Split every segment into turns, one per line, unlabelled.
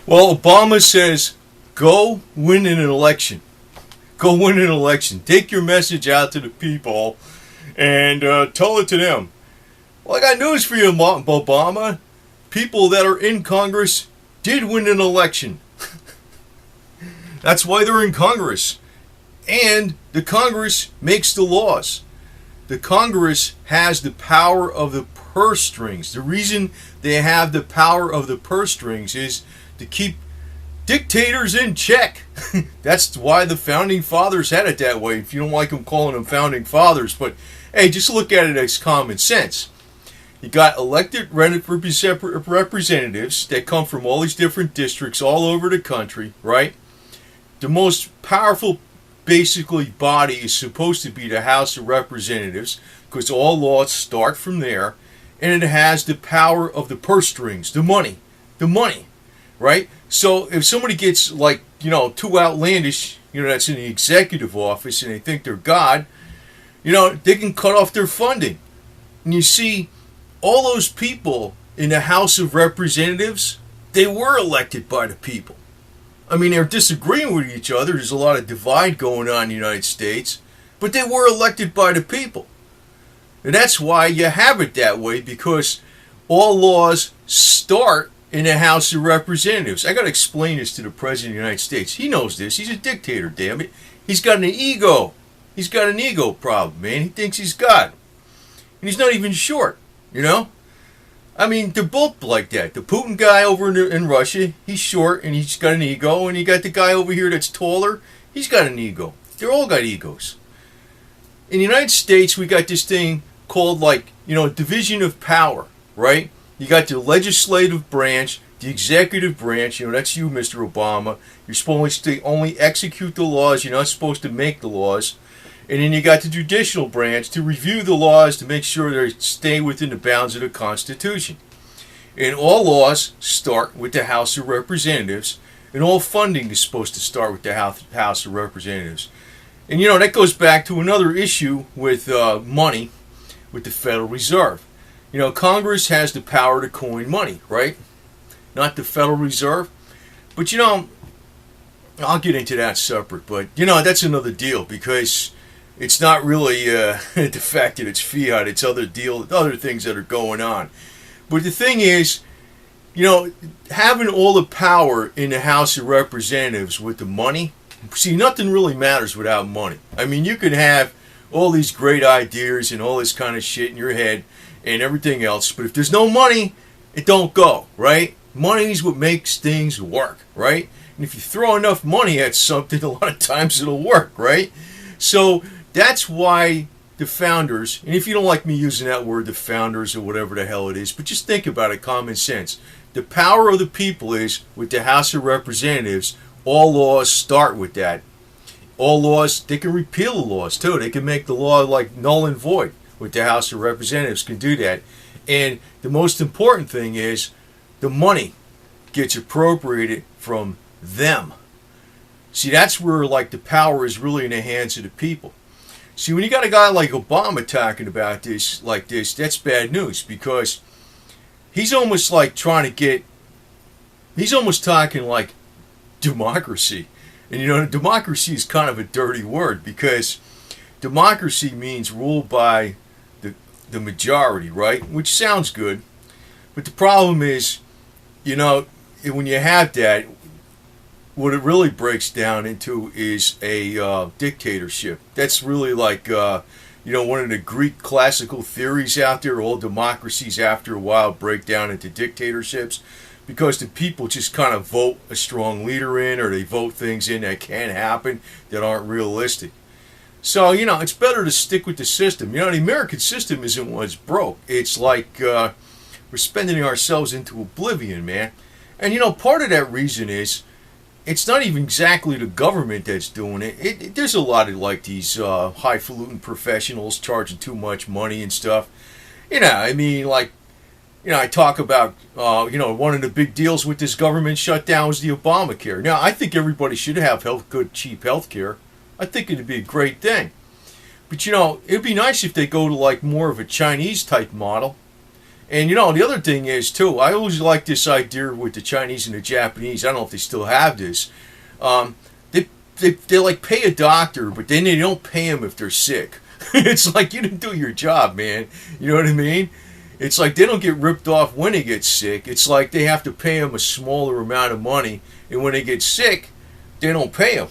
Well, Obama says, go win an election. Go win an election. Take your message out to the people and tell it to them. Well, I got news for you, Obama. People that are in Congress did win an election. That's why they're in Congress. And the Congress makes the laws. The Congress has the power of the purse strings. The reason they have the power of the purse strings is to keep dictators in check. That's why the founding fathers had it that way. If you don't like them calling them founding fathers, but hey, just look at it as common sense. You got elected representatives that come from all these different districts all over the country, right? The most powerful, basically, body is supposed to be the House of Representatives, because all laws start from there, and it has the power of the purse strings, the money, right? So if somebody gets too outlandish, that's in the executive office, and they think they're God, they can cut off their funding. And you see, all those people in the House of Representatives, they were elected by the people. I mean, they're disagreeing with each other. There's a lot of divide going on in the United States. But they were elected by the people. And that's why you have it that way, because all laws start in the House of Representatives. I got to explain this to the President of the United States. He knows this. He's a dictator, damn it. He's got an ego. He's got an ego problem, man. He thinks he's God. And he's not even short, I mean, they're both like that. The Putin guy over in Russia, he's short and he's got an ego. And you got the guy over here that's taller, he's got an ego. They're all got egos. In the United States, we got this thing called, division of power, right? You got the legislative branch, the executive branch. That's you, Mr. Obama. You're supposed to only execute the laws. You're not supposed to make the laws. And then you got the judicial branch to review the laws to make sure they stay within the bounds of the Constitution. And all laws start with the House of Representatives, and all funding is supposed to start with the House of Representatives. And that goes back to another issue with money with the Federal Reserve. Congress has the power to coin money, right? Not the Federal Reserve. But I'll get into that separate. But that's another deal, because it's not really the fact that it's fiat. It's other things that are going on. But the thing is, having all the power in the House of Representatives with the money, see, nothing really matters without money. I mean, you can have all these great ideas and all this kind of shit in your head and everything else, but if there's no money, it don't go, right? Money is what makes things work, right? And if you throw enough money at something, a lot of times it'll work, right? So that's why the founders, and if you don't like me using that word, the founders or whatever the hell it is, but just think about it, common sense. The power of the people is with the House of Representatives. All laws start with that. All laws, they can repeal the laws too. They can make the law null and void with the House of Representatives, can do that. And the most important thing is the money gets appropriated from them. See, that's where the power is really in the hands of the people. See, when you got a guy like Obama talking about this like this, that's bad news, because he's almost he's almost talking like democracy. And democracy is kind of a dirty word, because democracy means rule by the majority, right? Which sounds good. But the problem is, when you have that, what it really breaks down into is a dictatorship. That's really one of the Greek classical theories out there. All democracies after a while break down into dictatorships, because the people just kind of vote a strong leader in, or they vote things in that can't happen, that aren't realistic. So, it's better to stick with the system. The American system isn't what's broke. It's we're spending ourselves into oblivion, man. And, part of that reason is, it's not even exactly the government that's doing it. There's a lot of these highfalutin professionals charging too much money and stuff. I talk about, one of the big deals with this government shutdown was the Obamacare. Now, I think everybody should have good, cheap health care. I think it'd be a great thing. But, it'd be nice if they go to more of a Chinese type model, And the other thing is too, I always like this idea with the Chinese and the Japanese. I don't know if they still have this. They like pay a doctor, but then they don't pay them if they're sick. It's like, you didn't do your job, man. You know what I mean? It's like they don't get ripped off when they get sick. It's like they have to pay them a smaller amount of money, and when they get sick, they don't pay them.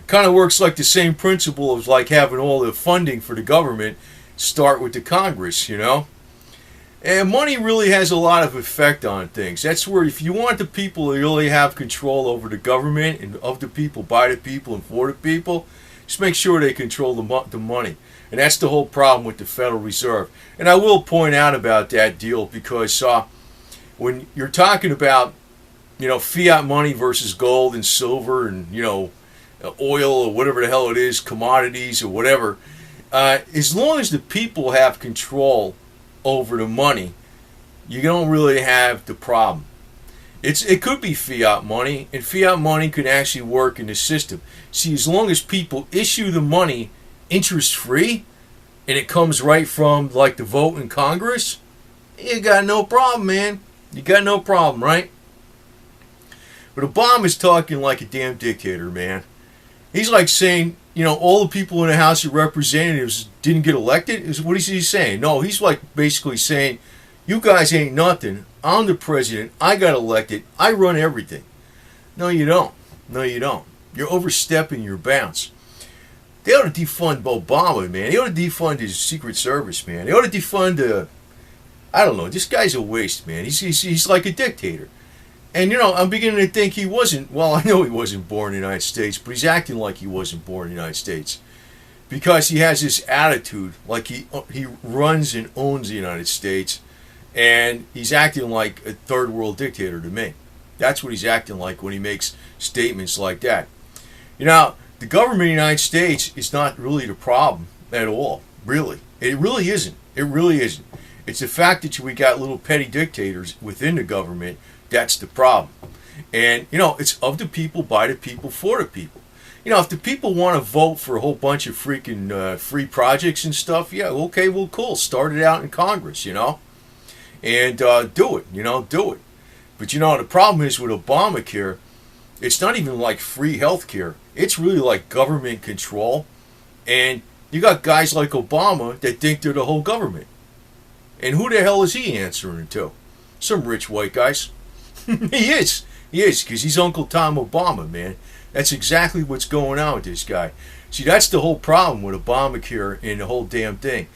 Kind of works like the same principle of like having all the funding for the government start with the Congress, And money really has a lot of effect on things. That's where if you want the people to really have control over the government and of the people, by the people, and for the people, just make sure they control the money. And that's the whole problem with the Federal Reserve. And I will point out about that deal because when you're talking about, fiat money versus gold and silver and, oil or whatever the hell it is, commodities or whatever, as long as the people have control over the money, you don't really have the problem. It could be fiat money, and fiat money could actually work in the system. See, as long as people issue the money interest-free, and it comes right from, like, the vote in Congress, you got no problem, man. You got no problem, right? But Obama's talking like a damn dictator, man. He's like saying, all the people in the House of Representatives didn't get elected. What is he saying? No, he's like basically saying, you guys ain't nothing. I'm the president. I got elected. I run everything. No, you don't. No, you don't. You're overstepping your bounds. They ought to defund Obama, man. They ought to defund his Secret Service, man. They ought to defund, I don't know. This guy's a waste, man. He's like a dictator. And, I'm beginning to think he wasn't, well, I know he wasn't born in the United States, but he's acting like he wasn't born in the United States. Because he has this attitude, like he runs and owns the United States, and he's acting like a third world dictator to me. That's what he's acting like when he makes statements like that. The government of the United States is not really the problem at all, really. It really isn't. It really isn't. It's the fact that we got little petty dictators within the government. That's the problem. And, it's of the people, by the people, for the people. If the people want to vote for a whole bunch of freaking free projects and stuff, yeah, okay, well, cool. Start it out in Congress, and do it, do it. But, the problem is with Obamacare, it's not even like free health care. It's really like government control. And you got guys like Obama that think they're the whole government. And who the hell is he answering to? Some rich white guys. He is, because he's Uncle Tom Obama, man. That's exactly what's going on with this guy. See, that's the whole problem with Obamacare and the whole damn thing.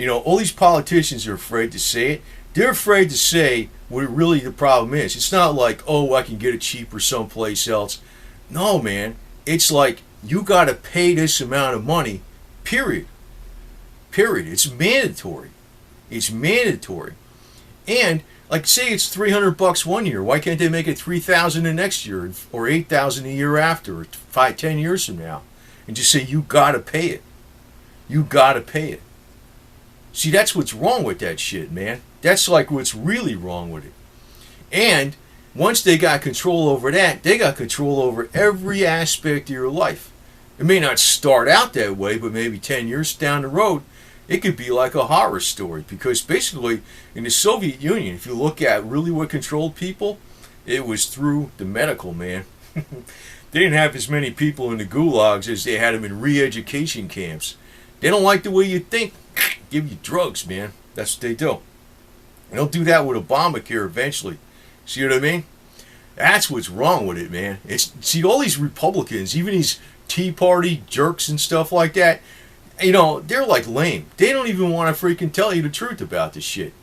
All these politicians are afraid to say it. They're afraid to say what really the problem is. It's not like, oh, I can get it cheaper someplace else. No, man. It's like, you got to pay this amount of money, period. Period. It's mandatory. It's mandatory. And like, say it's $300 one year. Why can't they make it $3,000 the next year, or $8,000 a year after, or 5-10 years from now, and just say you gotta pay it. You gotta pay it. See, that's what's wrong with that shit, man. That's like what's really wrong with it. And once they got control over that, they got control over every aspect of your life. It may not start out that way, but maybe 10 years down the road, it could be like a horror story, because basically in the Soviet Union, if you look at really what controlled people, it was through the medical, man. They didn't have as many people in the gulags as they had them in re-education camps. They don't like the way you think. Give you drugs, man. That's what they do. And they'll do that with Obamacare eventually. See what I mean? That's what's wrong with it, man. See, all these Republicans, even these Tea Party jerks and stuff like that, they're like lame. They don't even want to freaking tell you the truth about this shit.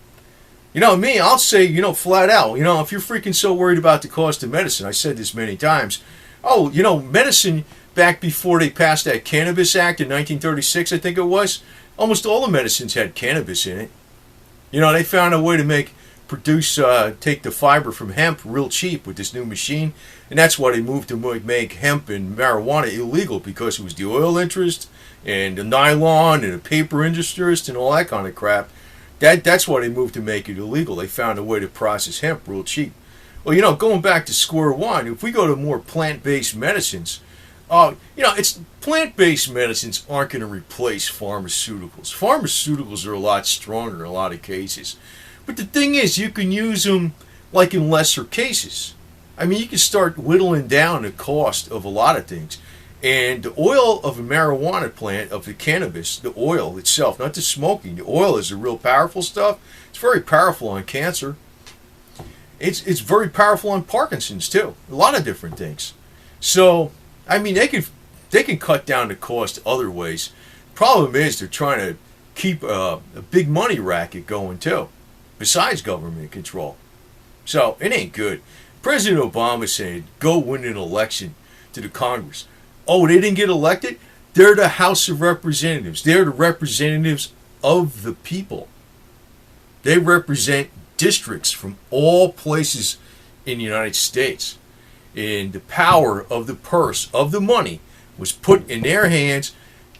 Me, I'll say, flat out, if you're freaking so worried about the cost of medicine, I said this many times, medicine, back before they passed that Cannabis Act in 1936, I think it was, almost all the medicines had cannabis in it. They found a way to take the fiber from hemp real cheap with this new machine, and that's why they moved to make hemp and marijuana illegal, because it was the oil interest and the nylon and the paper interest and all that kind of crap. That's why they moved to make it illegal. They found a way to process hemp real cheap. Well, going back to square one, if we go to more plant-based medicines, It's plant-based medicines aren't going to replace pharmaceuticals. Pharmaceuticals are a lot stronger in a lot of cases. But the thing is, you can use them like in lesser cases. I mean, you can start whittling down the cost of a lot of things. And the oil of a marijuana plant, of the cannabis, the oil itself, not the smoking, the oil is the real powerful stuff. It's very powerful on cancer. It's very powerful on Parkinson's too. A lot of different things. So, I mean, they can cut down the cost other ways. Problem is, they're trying to keep a big money racket going too, besides government control. So it ain't good. President Obama said, "Go win an election to the Congress." Oh, they didn't get elected? They're the House of Representatives. They're the representatives of the people. They represent districts from all places in the United States. And the power of the purse, of the money, was put in their hands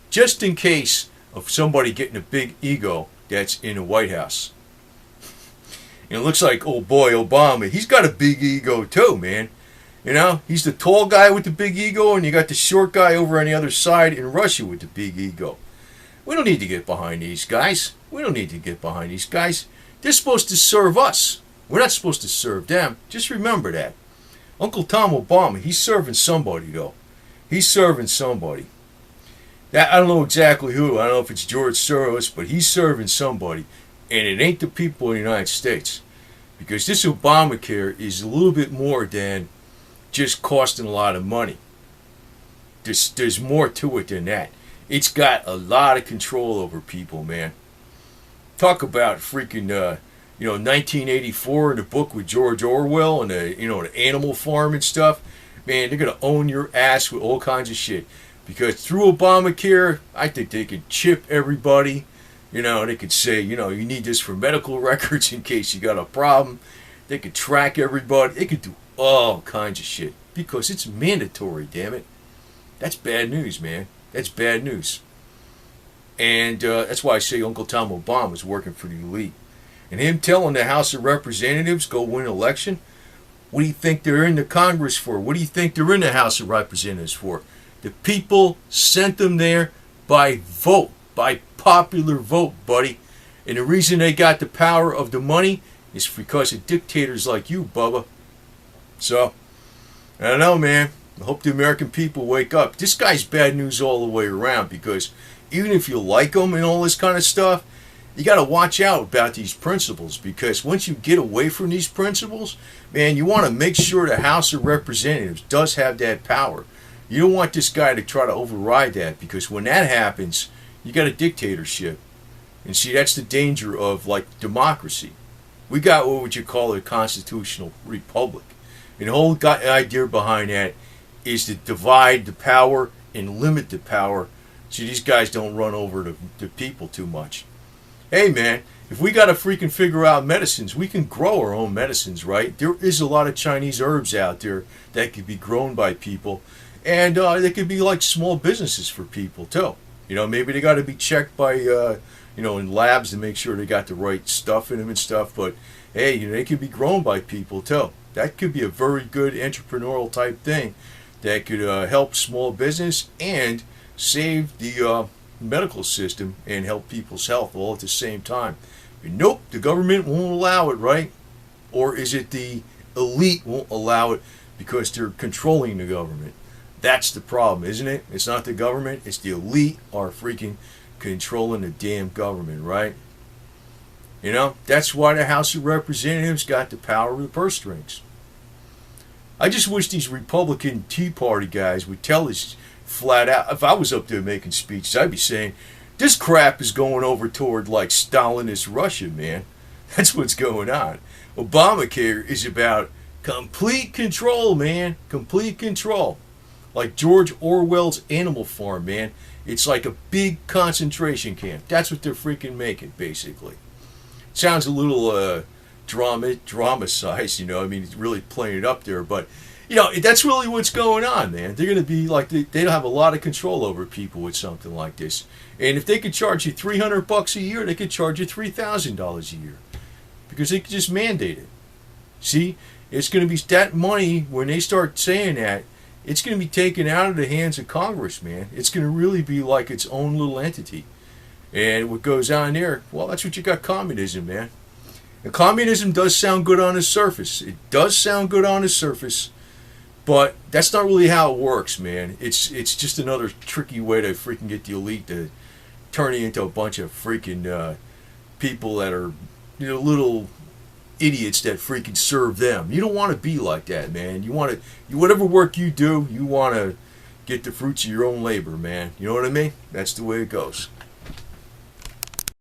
just in case of somebody getting a big ego that's in the White House. And it looks like, oh boy, Obama, he's got a big ego too, man. You know, he's the tall guy with the big ego, and you got the short guy over on the other side in Russia with the big ego. We don't need to get behind these guys. We don't need to get behind these guys. They're supposed to serve us. We're not supposed to serve them. Just remember that. Uncle Tom Obama, he's serving somebody, though. He's serving somebody. I don't know exactly who. I don't know if it's George Soros, but he's serving somebody. And it ain't the people in the United States. Because this Obamacare is a little bit more than just costing a lot of money. There's more to it than that. It's got a lot of control over people, man. Talk about freaking, 1984 in the book with George Orwell and the Animal Farm and stuff. Man, they're gonna own your ass with all kinds of shit. Because through Obamacare, I think they could chip everybody. They could say, you need this for medical records in case you got a problem. They could track everybody. They could do all kinds of shit because it's mandatory, damn it. That's bad news, man. That's bad news. And that's why I say Uncle Tom Obama is working for the elite. And him telling the House of Representatives, go win an election, what do you think they're in the Congress for? What do you think they're in the House of Representatives for? The people sent them there by vote, by popular vote, buddy. And the reason they got the power of the money is because of dictators like you, Bubba. So, I don't know, man. I hope the American people wake up. This guy's bad news all the way around because even if you like him and all this kind of stuff, you got to watch out about these principles because once you get away from these principles, man, you want to make sure the House of Representatives does have that power. You don't want this guy to try to override that because when that happens, you got a dictatorship. And see, that's the danger of like democracy. We got what would you call a constitutional republic. And the whole idea behind that is to divide the power and limit the power so these guys don't run over the people too much. Hey man, if we got to freaking figure out medicines, we can grow our own medicines, right? There is a lot of Chinese herbs out there that could be grown by people. And they could be like small businesses for people too. Maybe they got to be checked by, in labs to make sure they got the right stuff in them and stuff. But hey, they could be grown by people too. That could be a very good entrepreneurial type thing that could help small business and save the medical system and help people's health all at the same time. But nope, the government won't allow it, right? Or is it the elite won't allow it because they're controlling the government? That's the problem, isn't it? It's not the government, it's the elite are freaking controlling the damn government, right? That's why the House of Representatives got the power of the purse strings. I just wish these Republican Tea Party guys would tell us flat out. If I was up there making speeches, I'd be saying, this crap is going over toward like Stalinist Russia, man. That's what's going on. Obamacare is about complete control, man. Complete control. Like George Orwell's Animal Farm, man. It's like a big concentration camp. That's what they're freaking making, basically. Sounds a little dramatized, it's really playing it up there, but that's really what's going on, man. They're going to be like they don't have a lot of control over people with something like this. And if they could charge you $300 a year, they could charge you $3,000 a year because they could just mandate it. See, it's going to be that money when they start saying that, it's going to be taken out of the hands of Congress, man. It's going to really be like its own little entity. And what goes on there, well, that's what you got communism, man. And communism does sound good on the surface. It does sound good on the surface, but that's not really how it works, man. It's just another tricky way to freaking get the elite to turn you into a bunch of freaking people that are, little idiots that freaking serve them. You don't want to be like that, man. Whatever work you do, you want to get the fruits of your own labor, man. You know what I mean? That's the way it goes.